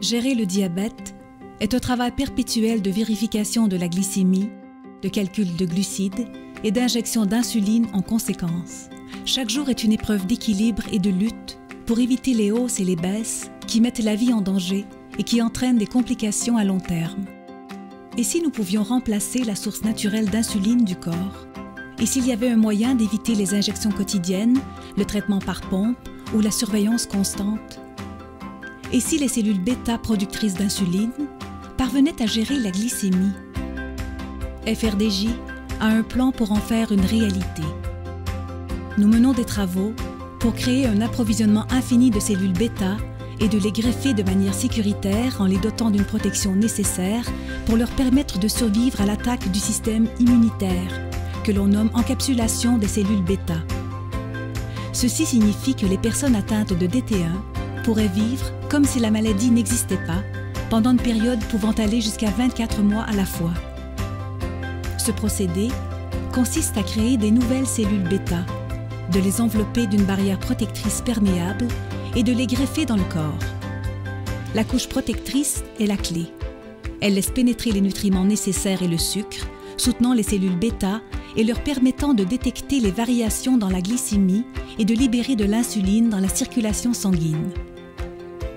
Gérer le diabète est un travail perpétuel de vérification de la glycémie, de calcul de glucides et d'injection d'insuline en conséquence. Chaque jour est une épreuve d'équilibre et de lutte pour éviter les hausses et les baisses qui mettent la vie en danger et qui entraînent des complications à long terme. Et si nous pouvions remplacer la source naturelle d'insuline du corps? Et s'il y avait un moyen d'éviter les injections quotidiennes, le traitement par pompe ou la surveillance constante? Et si les cellules bêta productrices d'insuline parvenaient à gérer la glycémie? FRDJ a un plan pour en faire une réalité. Nous menons des travaux pour créer un approvisionnement infini de cellules bêta et de les greffer de manière sécuritaire en les dotant d'une protection nécessaire pour leur permettre de survivre à l'attaque du système immunitaire, que l'on nomme encapsulation des cellules bêta. Ceci signifie que les personnes atteintes de DT1 pourraient vivre comme si la maladie n'existait pas, pendant une période pouvant aller jusqu'à 24 mois à la fois. Ce procédé consiste à créer des nouvelles cellules bêta, de les envelopper d'une barrière protectrice perméable et de les greffer dans le corps. La couche protectrice est la clé. Elle laisse pénétrer les nutriments nécessaires et le sucre, soutenant les cellules bêta et leur permettant de détecter les variations dans la glycémie et de libérer de l'insuline dans la circulation sanguine.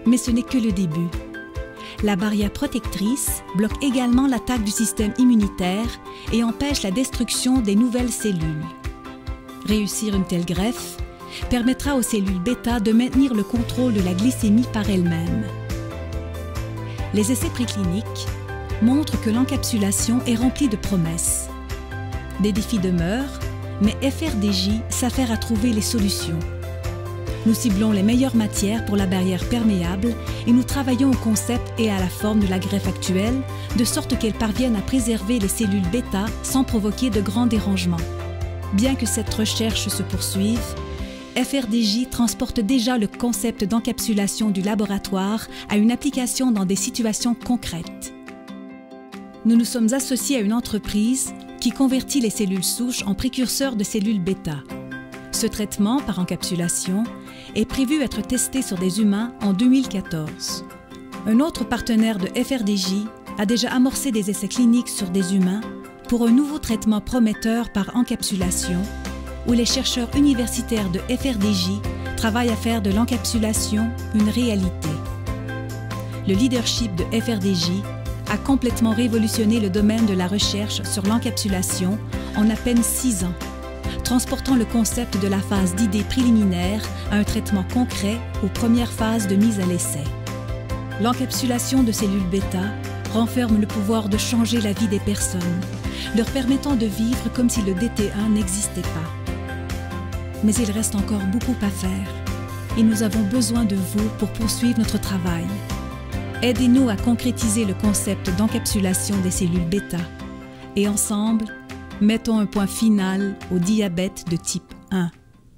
Mais ce n'est que le début. La barrière protectrice bloque également l'attaque du système immunitaire et empêche la destruction des nouvelles cellules. Réussir une telle greffe permettra aux cellules bêta de maintenir le contrôle de la glycémie par elles-mêmes. Les essais précliniques montrent que l'encapsulation est remplie de promesses. Des défis demeurent, mais FRDJ s'affaire à trouver les solutions. Nous ciblons les meilleures matières pour la barrière perméable et nous travaillons au concept et à la forme de la greffe actuelle, de sorte qu'elle parvienne à préserver les cellules bêta sans provoquer de grands dérangements. Bien que cette recherche se poursuive, FRDJ transporte déjà le concept d'encapsulation du laboratoire à une application dans des situations concrètes. Nous nous sommes associés à une entreprise qui convertit les cellules souches en précurseurs de cellules bêta. Ce traitement par encapsulation est prévu être testé sur des humains en 2014. Un autre partenaire de FRDJ a déjà amorcé des essais cliniques sur des humains pour un nouveau traitement prometteur par encapsulation où les chercheurs universitaires de FRDJ travaillent à faire de l'encapsulation une réalité. Le leadership de FRDJ a complètement révolutionné le domaine de la recherche sur l'encapsulation en à peine 6 ans, transportant le concept de la phase d'idée préliminaire à un traitement concret aux premières phases de mise à l'essai. L'encapsulation de cellules bêta renferme le pouvoir de changer la vie des personnes, leur permettant de vivre comme si le DT1 n'existait pas. Mais il reste encore beaucoup à faire et nous avons besoin de vous pour poursuivre notre travail. Aidez-nous à concrétiser le concept d'encapsulation des cellules bêta et ensemble, mettons un point final au diabète de type 1.